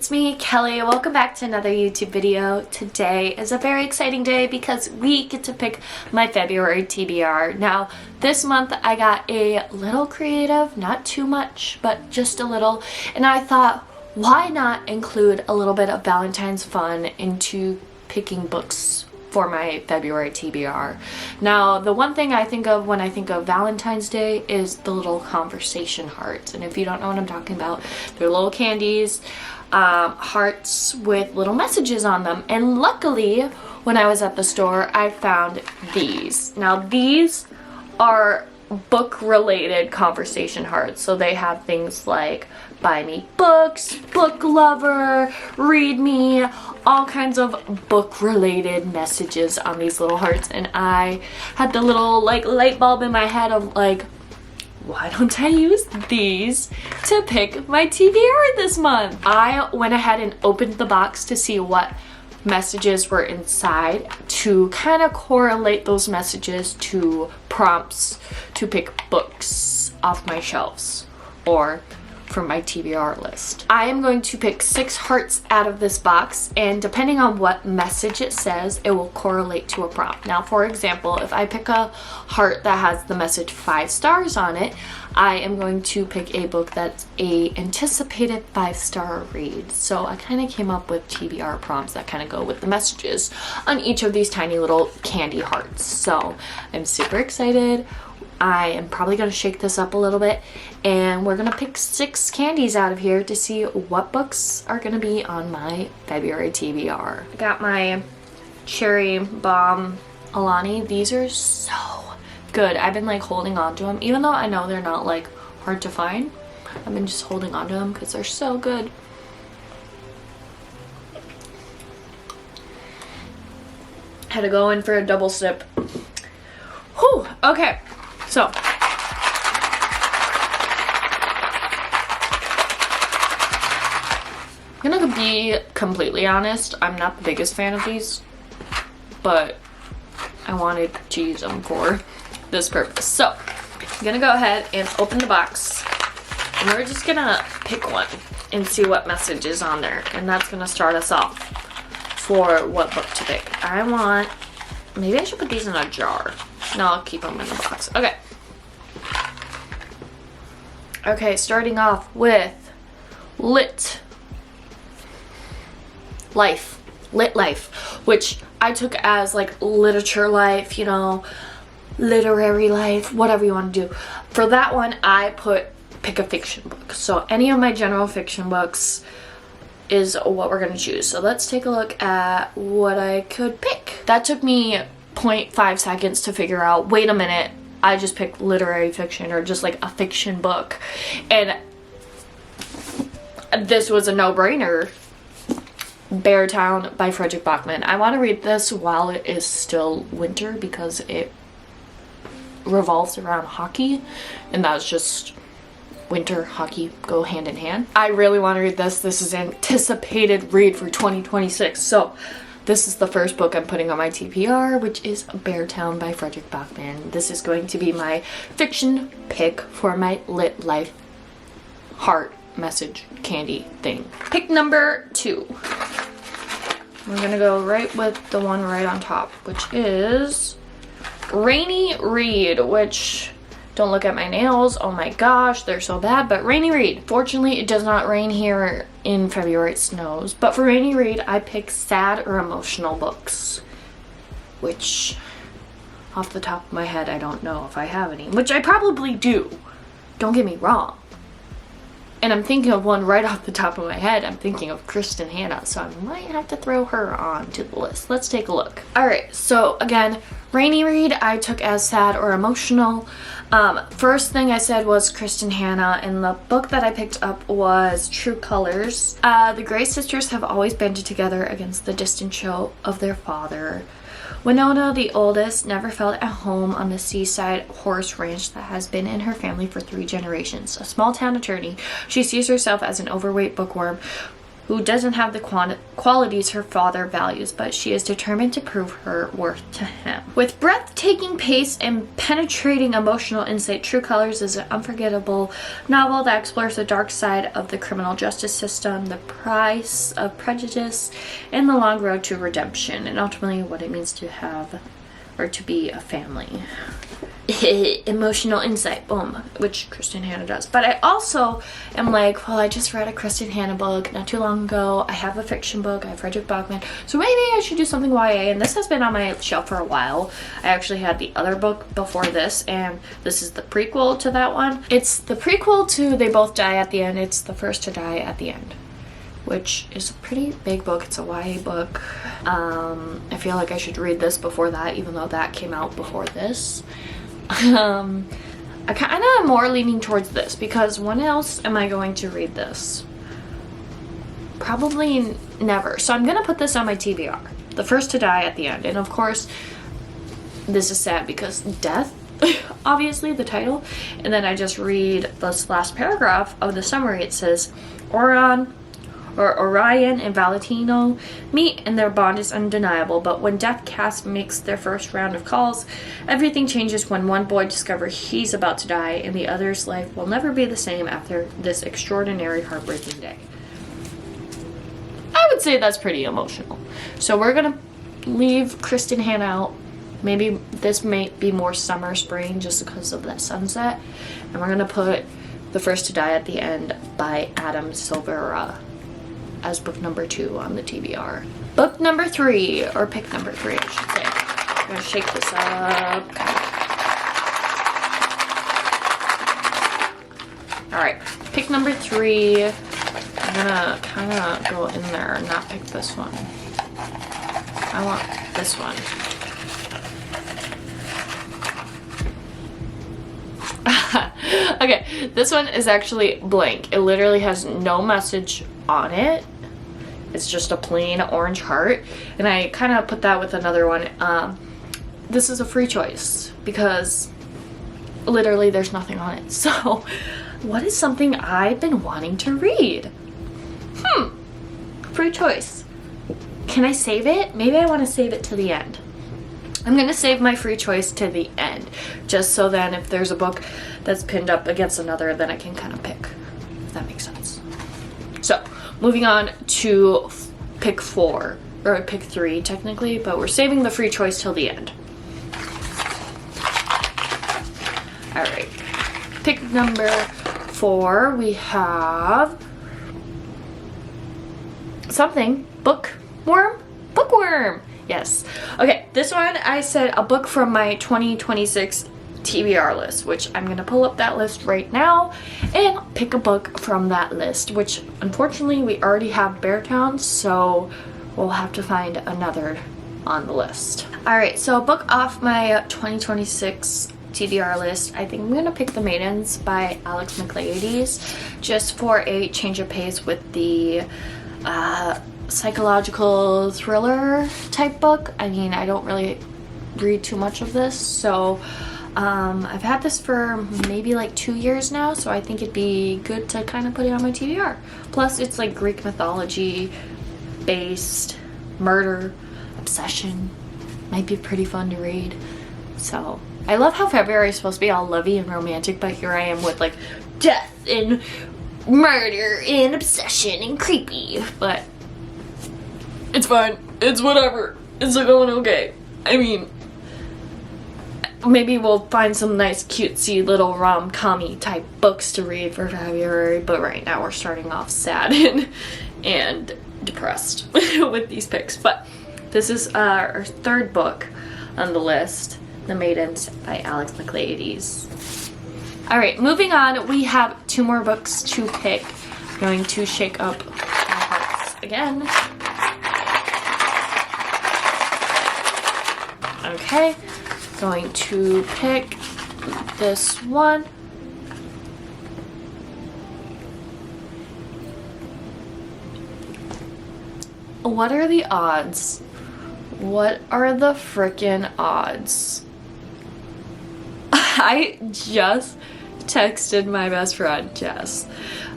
it's me, Kelly. Welcome back to another YouTube video. Today is a very exciting day because we get to pick my February TBR. Now, this month I got a little creative, not too much, but just a little, and I thought, why not include a little bit of Valentine's fun into picking books for my February TBR. Now, the one thing I think of when I think of Valentine's Day is the little conversation hearts. And if you don't know what I'm talking about, they're little candies, hearts with little messages on them. And luckily, when I was at the store, I found these. Now, these are book-related conversation hearts. So they have things like buy me books, book lover, read me, all kinds of book-related messages on these little hearts. And I had the little like light bulb in my head of like, why don't I use these to pick my TBR this month? I went ahead and opened the box to see what messages were inside to kind of correlate those messages to prompts to pick books off my shelves or for my TBR list. I am going to pick 6 hearts out of this box, and depending on what message it says, it will correlate to a prompt. Now, for example, if I pick a heart that has the message 5 stars on it, I am going to pick a book that's a anticipated 5-star read. So I kind of came up with TBR prompts that kind of go with the messages on each of these tiny little candy hearts. So I'm super excited. I am probably going to shake this up a little bit, and we're going to pick 6 candies out of here to see what books are going to be on my February TBR. I got my Cherry Bomb Alani. These are so good. I've been like holding on to them, even though I know they're not like hard to find. I've been just holding on to them because they're so good. Had to go in for a double sip. Whew, okay. So, I'm gonna be completely honest, I'm not the biggest fan of these, but I wanted to use them for this purpose. So, I'm gonna go ahead and open the box, and we're just gonna pick one and see what message is on there, and that's gonna start us off for what book to pick. Maybe I should put these in a jar. No, I'll keep them in the box. Okay. Okay, starting off with Lit Life, which I took as like literature life, you know, literary life, whatever you want to do. For that one, I pick a fiction book. So any of my general fiction books is what we're going to choose. So let's take a look at what I could pick. That took me 0.5 seconds to figure out, wait a minute, I just picked literary fiction or just like a fiction book. And this was a no-brainer. Beartown by Frederick Bachman. I want to read this while it is still winter because it revolves around hockey, and that's just winter, hockey go hand in hand. I really want to read this. This is an anticipated read for 2026. So this is the first book I'm putting on my TBR, which is Beartown by Frederick Bachman. This is going to be my fiction pick for my lit life heart message candy thing. Pick number 2. We're gonna go right with the one right on top, which is Rainy Read, which, don't look at my nails, oh my gosh, they're so bad, but Rainy Read. Fortunately, it does not rain here in February, it snows, but for Rainy Read, I pick sad or emotional books, which, off the top of my head, I don't know if I have any, which I probably do, don't get me wrong. And I'm thinking of one right off the top of my head. I'm thinking of Kristen Hanna, so I might have to throw her on to the list. Let's take a look. Alright, so again, Rainy Read I took as sad or emotional. First thing I said was Kristen Hanna, and the book that I picked up was True Colors. The Gray sisters have always banded together against the distant show of their father. Winona, the oldest, never felt at home on the seaside horse ranch that has been in her family for 3 generations. A small town attorney, she sees herself as an overweight bookworm who doesn't have the qualities her father values, but she is determined to prove her worth to him. With breathtaking pace and penetrating emotional insight, True Colors is an unforgettable novel that explores the dark side of the criminal justice system, the price of prejudice, and the long road to redemption, and ultimately what it means to have or to be a family. Emotional insight, boom, which Kristen Hanna does. But I also am like, well, I just read a Kristen Hanna book not too long ago. I have a fiction book. I have Frederick Bachman. So maybe I should do something YA. And this has been on my shelf for a while. I actually had the other book before this, and this is the prequel to that one. It's the prequel to They Both Die at the End. It's the first to die at the end, which is a pretty big book. It's a YA book. I feel like I should read this before that, even though that came out before this. I kind of am more leaning towards this, because when else am I going to read this? Probably never. So I'm going to put this on my TBR. The First to Die at the End. And of course, this is sad because death, obviously, the title. And then I just read this last paragraph of the summary. It says, Orion and Valentino meet and their bond is undeniable, but when Death Cast makes their first round of calls, everything changes when one boy discovers he's about to die and the other's life will never be the same after this extraordinary, heartbreaking day. I would say that's pretty emotional. So we're gonna leave Kristen Hanna out. Maybe this may be more summer, spring, just because of that sunset. And we're gonna put The First to Die at the End by Adam Silvera as book number 2 on the TBR. Book number 3, or pick number 3, I should say. I'm gonna shake this up. Alright, pick number 3. I'm gonna kind of go in there and not pick this one. I want this one. Okay, this one is actually blank. It literally has no message on it. It's just a plain orange heart, and I kind of put that with another one. This is a free choice because literally there's nothing on it. So what is something I've been wanting to read? Free choice. Can I save it? Maybe I want to save it to the end. I'm going to save my free choice to the end, just so then if there's a book that's pinned up against another, then I can kind of pick, if that makes sense. So, moving on to pick 4, or pick 3 technically, but we're saving the free choice till the end. Alright, pick number 4, we have something, bookworm? Yes. Okay, this one I said a book from my 2026 TBR list, which I'm gonna pull up that list right now and pick a book from that list, which unfortunately we already have Beartown, so we'll have to find another on the list. Alright, so a book off my 2026 TBR list, I think I'm gonna pick The Maidens by Alex Michaelides, just for a change of pace with the psychological thriller type book. I mean, I don't really read too much of this, so I've had this for maybe like 2 years now, so I think it'd be good to kind of put it on my TBR. Plus, it's like Greek mythology based, murder, obsession. Might be pretty fun to read. So, I love how February is supposed to be all lovey and romantic, but here I am with like death and murder and obsession and creepy. But it's fine. It's whatever. It's going okay. I mean, maybe we'll find some nice cutesy little rom-com-y type books to read for February, but right now we're starting off sad and depressed with these picks. But this is our 3rd book on the list, The Maidens by Alex Michaelides. Alright, moving on, we have 2 more books to pick. I'm going to shake up my hearts again. Okay, going to pick this one. What are the odds? What are the frickin' odds? I just texted my best friend, Jess,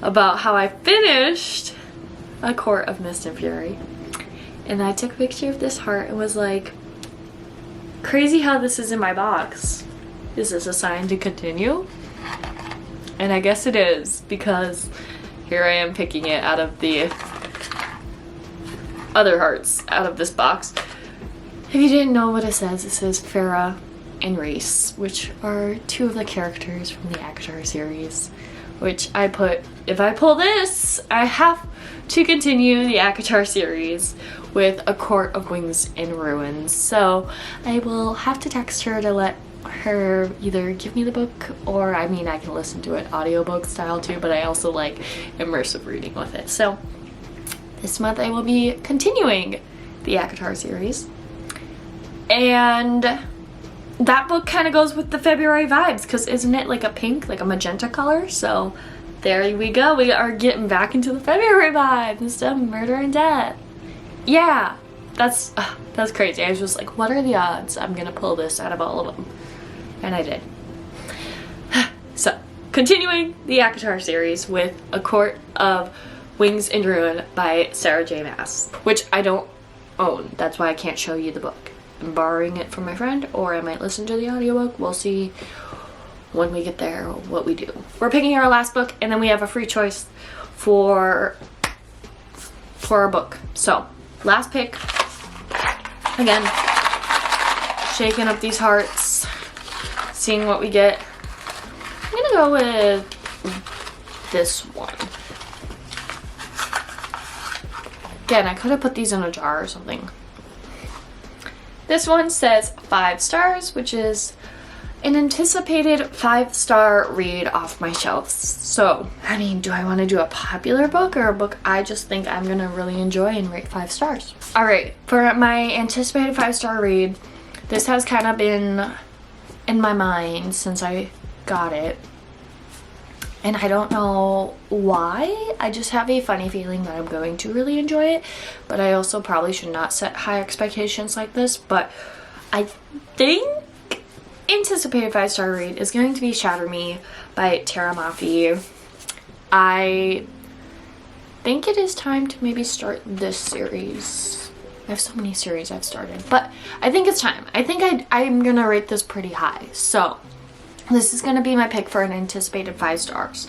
about how I finished A Court of Mist and Fury. And I took a picture of this heart and was like, crazy how this is in my box. Is this a sign to continue? And I guess it is, because here I am picking it out of the other hearts out of this box. If you didn't know what it says Farah and Reese, which are two of the characters from the ACOTAR series, which I put, if I pull this, I have to continue the ACOTAR series with A Court of Wings and Ruins. So I will have to text her to let her either give me the book, or I mean I can listen to it audiobook style too, but I also like immersive reading with it. So this month I will be continuing the ACOTAR series. And that book kind of goes with the February vibes, because isn't it like a pink, like a magenta color? So there we go. We are getting back into the February vibe instead of murder and death. Yeah, that's crazy. I was just like, what are the odds I'm gonna pull this out of all of them? And I did. So, continuing the ACOTAR series with A Court of Wings and Ruin by Sarah J. Maas, which I don't own. That's why I can't show you the book. I'm borrowing it from my friend, or I might listen to the audiobook. We'll see when we get there what we do. We're picking our last book, and then we have a free choice for our book. So, last pick. Again, shaking up these hearts, seeing what we get. I'm gonna go with this one. Again, I could have put these in a jar or something. This one says 5 stars, which is an anticipated 5-star read off my shelves. So, I mean, do I want to do a popular book or a book I just think I'm gonna really enjoy and rate 5 stars? Alright, for my anticipated 5-star read, this has kind of been in my mind since I got it. And I don't know why. I just have a funny feeling that I'm going to really enjoy it. But I also probably should not set high expectations like this. But I think anticipated 5-star read is going to be Shatter Me by Tara Mafi. I think it is time to maybe start this series. I have so many series I've started. But I think it's time. I think I'm going to rate this pretty high. So this is going to be my pick for an anticipated 5 stars.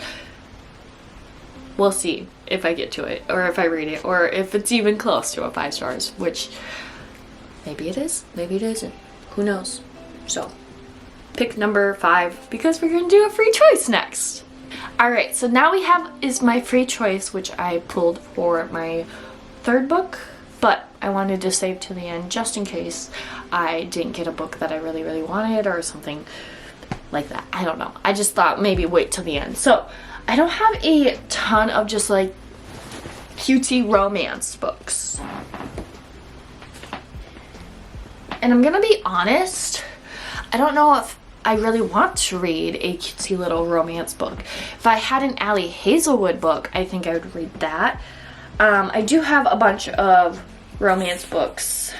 We'll see if I get to it, or if I read it, or if it's even close to a 5 stars, which maybe it is, maybe it isn't. Who knows? So, pick number 5, because we're going to do a free choice next. Alright, so now we have is my free choice, which I pulled for my 3rd book, but I wanted to save to the end just in case I didn't get a book that I really, really wanted, or something like that. I don't know. I just thought maybe wait till the end. So I don't have a ton of just like cutesy romance books. And I'm gonna be honest, I don't know if I really want to read a cutesy little romance book. If I had an Allie Hazelwood book, I think I would read that. I do have a bunch of romance books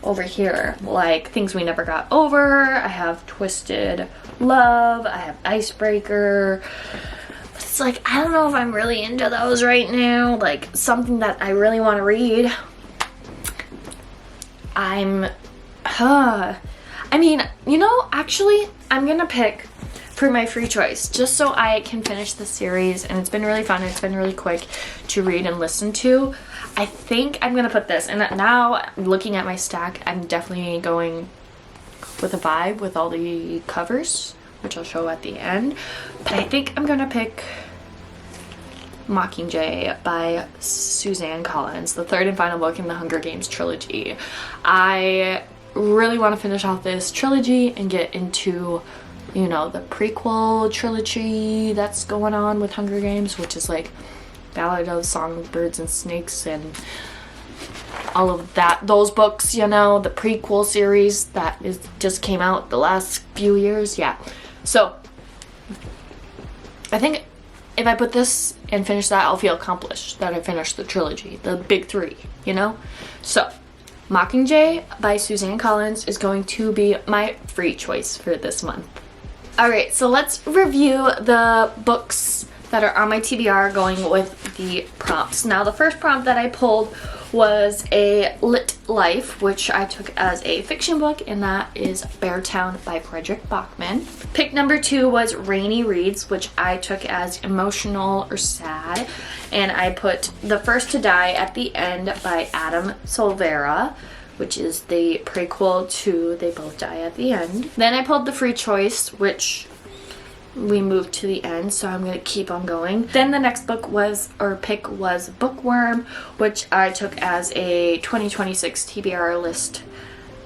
over here, like Things We Never Got Over. I have Twisted Love. I have Icebreaker. But it's like, I don't know if I'm really into those right now. Like, something that I really want to read. I mean, you know, actually, I'm gonna pick for my free choice, just so I can finish the series, and it's been really fun, it's been really quick to read and listen to. I think I'm gonna put this, and now looking at my stack, I'm definitely going with a vibe with all the covers, which I'll show at the end, but I think I'm gonna pick Mockingjay by Suzanne Collins, the 3rd and final book in the Hunger Games trilogy. I really want to finish off this trilogy and get into, you know, the prequel trilogy that's going on with Hunger Games, which is like Ballad of Songbirds and Snakes and all of that, those books, you know, the prequel series that just came out the last few years. Yeah, so I think if I put this and finish that, I'll feel accomplished that I finished the trilogy, the big 3, you know. So Mockingjay by Suzanne Collins is going to be my free choice for this month. Alright, so let's review the books that are on my TBR going with the prompts. Now the first prompt that I pulled was a lit life, which I took as a fiction book, and that is Beartown by Frederick Bachman. Pick number 2 was Rainy Reads, which I took as emotional or sad, and I put The First to Die at the End by Adam Silvera, which is the prequel to They Both Die at the End. Then I pulled the free choice, which we moved to the end, so I'm gonna keep on going. Then the next book was, or pick was Bookworm, which I took as a 2026 TBR list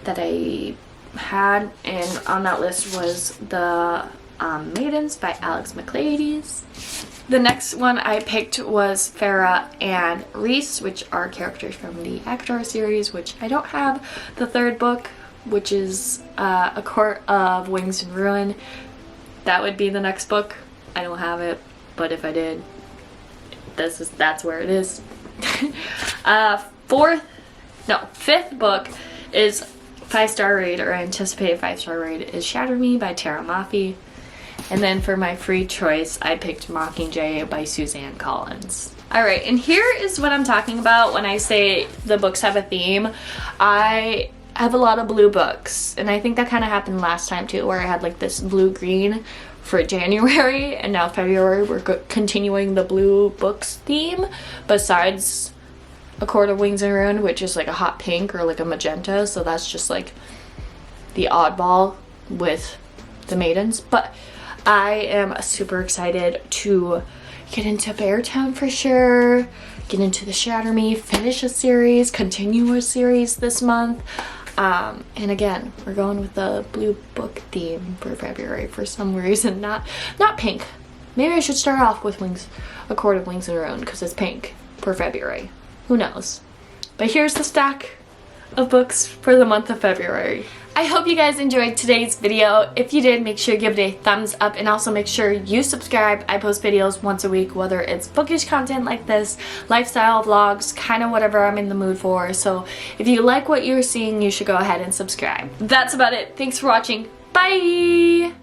that I had, and on that list was The Maidens by Alex McLeodies. The next one I picked was Farah and Reese, which are characters from the Actor series, which I don't have. The third book, which is A Court of Wings and Ruin. That would be the next book. I don't have it, but if I did, that's where it is. Fifth book is 5-star raid, or anticipated 5-star raid, is Shatter Me by Tara Maffey. And then for my free choice, I picked Mockingjay by Suzanne Collins. Alright, and here is what I'm talking about when I say the books have a theme. I have a lot of blue books, and I think that kind of happened last time too, where I had like this blue-green for January, and now February we're continuing the blue books theme, besides A Court of Wings and Ruin, which is like a hot pink or like a magenta, so that's just like the oddball with the Maidens. But I am super excited to get into Beartown for sure, get into the Shatter Me, finish a series, continue a series this month. And again, we're going with the blue book theme for February for some reason, not pink. Maybe I should start off with A Court of Wings and Ruin, because it's pink for February. Who knows? But here's the stack of books for the month of February. I hope you guys enjoyed today's video. If you did, make sure you give it a thumbs up, and also make sure you subscribe. I post videos once a week, whether it's bookish content like this, lifestyle vlogs, kind of whatever I'm in the mood for. So if you like what you're seeing, you should go ahead and subscribe. That's about it. Thanks for watching. Bye!